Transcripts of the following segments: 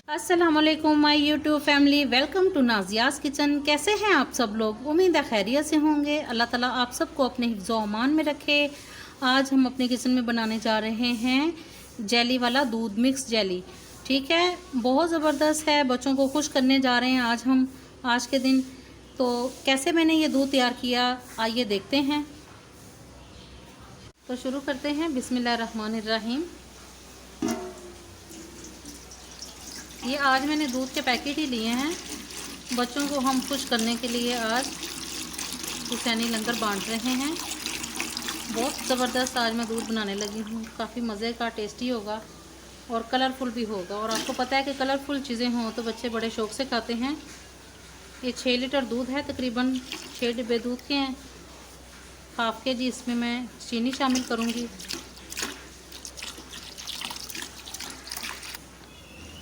अस्सलामुअलैकुम my YouTube family, welcome to Nazia's kitchen. कैसे हैं आप सब लोग? उम्मीद है खैरियत से होंगे। अल्लाह ताला आप सबको अपने हिफ्ज़ो अमान में रखे। आज हम अपने किचन में बनाने जा रहे हैं जेली वाला दूध मिक्स जेली। ठीक है, बहुत ज़बरदस्त है, बच्चों को खुश करने जा रहे हैं आज हम आज के दिन। तो कैसे मैंने ये दूध तैयार किया, आइए देखते हैं। तो शुरू करते हैं। बिस्मिल्लाहिर्रहमानिर्रहीम। ये आज मैंने दूध के पैकेट ही लिए हैं, बच्चों को हम खुश करने के लिए आज हुसैनी लंगर बांट रहे हैं। बहुत ज़बरदस्त आज मैं दूध बनाने लगी हूँ, काफ़ी मज़े का, टेस्टी होगा और कलरफुल भी होगा। और आपको पता है कि कलरफुल चीज़ें हों तो बच्चे बड़े शौक़ से खाते हैं। ये 6 लीटर दूध है, तकरीबन 6 डिब्बे दूध के हैं। हाफ़ के जी इसमें मैं चीनी शामिल करूँगी।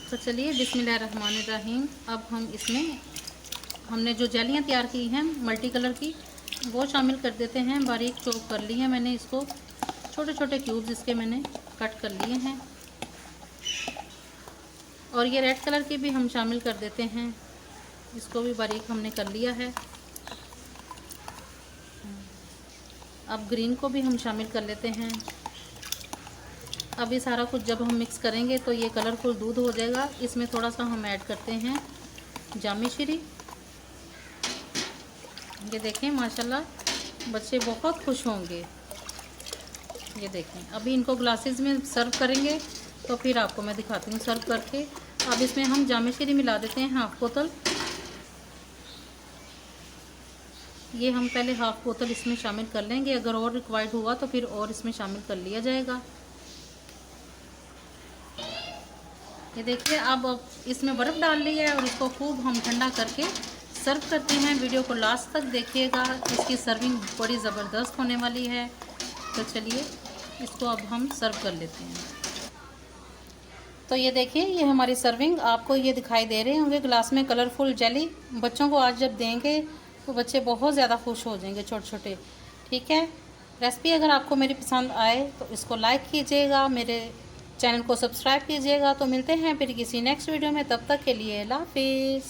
तो चलिए बिस्मिल्लाहिर्रहमानिर्रहीम। अब हम इसमें हमने जो जेलियाँ तैयार की हैं मल्टी कलर की, वो शामिल कर देते हैं। बारीक चॉप कर ली है मैंने इसको, छोटे छोटे क्यूब्स इसके मैंने कट कर लिए हैं। और ये रेड कलर की भी हम शामिल कर देते हैं, इसको भी बारीक हमने कर लिया है। अब ग्रीन को भी हम शामिल कर लेते हैं। अब ये सारा कुछ जब हम मिक्स करेंगे तो ये कलरफुल दूध हो जाएगा। इसमें थोड़ा सा हम ऐड करते हैं जामी श्री। ये देखें, माशाल्लाह बच्चे बहुत खुश होंगे। ये देखें, अभी इनको ग्लासेस में सर्व करेंगे तो फिर आपको मैं दिखाती हूँ सर्व करके। अब इसमें हम जामी श्री मिला देते हैं हाफ़ बोतल। ये हम पहले हाफ़ बोतल इसमें शामिल कर लेंगे, अगर और रिक्वायर्ड हुआ तो फिर और इसमें शामिल कर लिया जाएगा। ये देखिए, अब इसमें बर्फ़ डाल ली है और इसको खूब हम ठंडा करके सर्व करते हैं। वीडियो को लास्ट तक देखिएगा, इसकी सर्विंग बड़ी ज़बरदस्त होने वाली है। तो चलिए इसको अब हम सर्व कर लेते हैं। तो ये देखिए, ये हमारी सर्विंग, आपको ये दिखाई दे रहे होंगे ग्लास में कलरफुल जेली। बच्चों को आज जब देंगे तो बच्चे बहुत ज़्यादा खुश हो जाएंगे, छोटे छोटे। ठीक है, रेसिपी अगर आपको मेरी पसंद आए तो इसको लाइक कीजिएगा, मेरे चैनल को सब्सक्राइब कीजिएगा। तो मिलते हैं फिर किसी नेक्स्ट वीडियो में, तब तक के लिए अल्लाह हाफिज़।